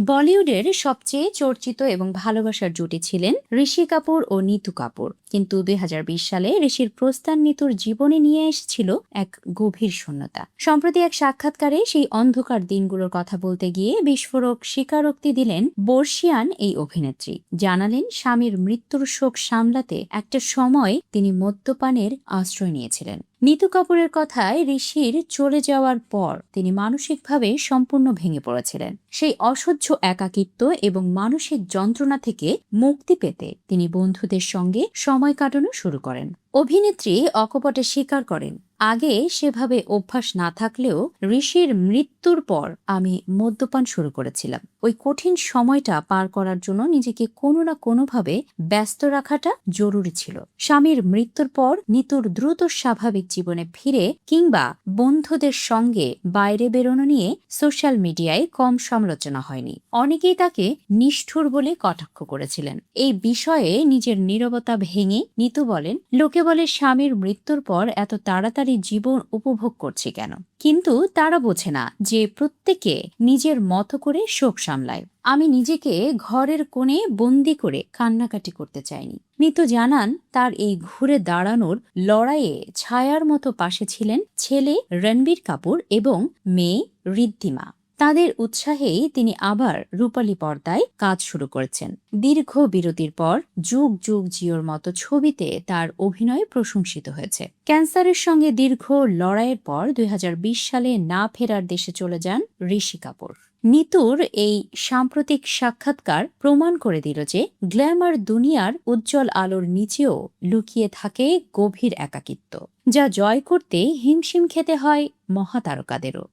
বলিউডের সবচেয়ে চর্চিত এবং ভালোবাসার জুটি ছিলেন ঋষি কাপুর ও নিতু কাপুর, কিন্তু ২০২০ সালে ঋষির প্রস্থান নিতুর জীবনে নিয়ে এসেছিল এক গভীর শূন্যতা। সম্প্রতি এক সাক্ষাৎকারে সেই অন্ধকার দিনগুলোর কথা বলতে গিয়ে বিস্ফোরক স্বীকারোক্তি দিলেন বর্ষিয়ান এই অভিনেত্রী। জানালেন স্বামীর মৃত্যুর শোক সামলাতে একটা সময় তিনি মদ্যপানের আশ্রয় নিয়েছিলেন। নিতু কাপুরের কথায়, ঋষির চলে যাওয়ার পর তিনি মানসিকভাবে সম্পূর্ণ ভেঙে পড়েছিলেন। সেই অসহ্য একাকিত্ব এবং মানসিক যন্ত্রণা থেকে মুক্তি পেতে তিনি বন্ধুদের সঙ্গে সময় কাটানো শুরু করেন। অভিনেত্রী অকপটে স্বীকার করেন, আগে সেভাবে অভ্যাস না থাকলেও ঋষির মৃত্যুর পর আমি মদ্যপান শুরু করেছিলাম। ওই কঠিন সময়টা পার করার জন্য নিজেকে কোনো না কোনোভাবে ব্যস্ত রাখাটা জরুরি ছিল। স্বামীর মৃত্যুর পর নিতুর দ্রুত স্বাভাবিক জীবনে ফিরে কিংবা বন্ধুদের সঙ্গে বাইরে বেরোনো নিয়ে সোশ্যাল মিডিয়ায় কম সমালোচনা হয়নি। অনেকেই তাকে নিষ্ঠুর বলে কটাক্ষ করেছিলেন। এই বিষয়ে নিজের নীরবতা ভেঙে নিতু বলেন, লোকে বলে স্বামীর মৃত্যুর পর এত তাড়াতাড়ি জীবন উপভোগ করছি কেন, কিন্তু তারা বোঝে না যে প্রত্যেকে নিজের মতো করে শোক সামলায়। আমি নিজেকে ঘরের কোণে বন্দি করে কান্নাকাটি করতে চাইনি। নিতু জানান, তার এই ঘুরে দাঁড়ানোর লড়াইয়ে ছায়ার মতো পাশে ছিলেন ছেলে রণবীর কাপুর এবং মেয়ে ঋদ্ধিমা। তাদের উৎসাহেই তিনি আবার রূপালী পর্দায় কাজ শুরু করেছেন। দীর্ঘ বিরতির পর যুগ যুগ জিওর মতো ছবিতে তার অভিনয় প্রশংসিত হয়েছে। ক্যান্সারের সঙ্গে দীর্ঘ লড়াইয়ের পর ২০২০ সালে না ফেরার দেশে চলে যান ঋষি কাপুর। নিতুর এই সাম্প্রতিক সাক্ষাৎকার প্রমাণ করে দিল যে গ্ল্যামার দুনিয়ার উজ্জ্বল আলোর নিচেও লুকিয়ে থাকে গভীর একাকিত্ব, যা জয় করতে হিমশিম খেতে হয় মহাতারকাদেরও।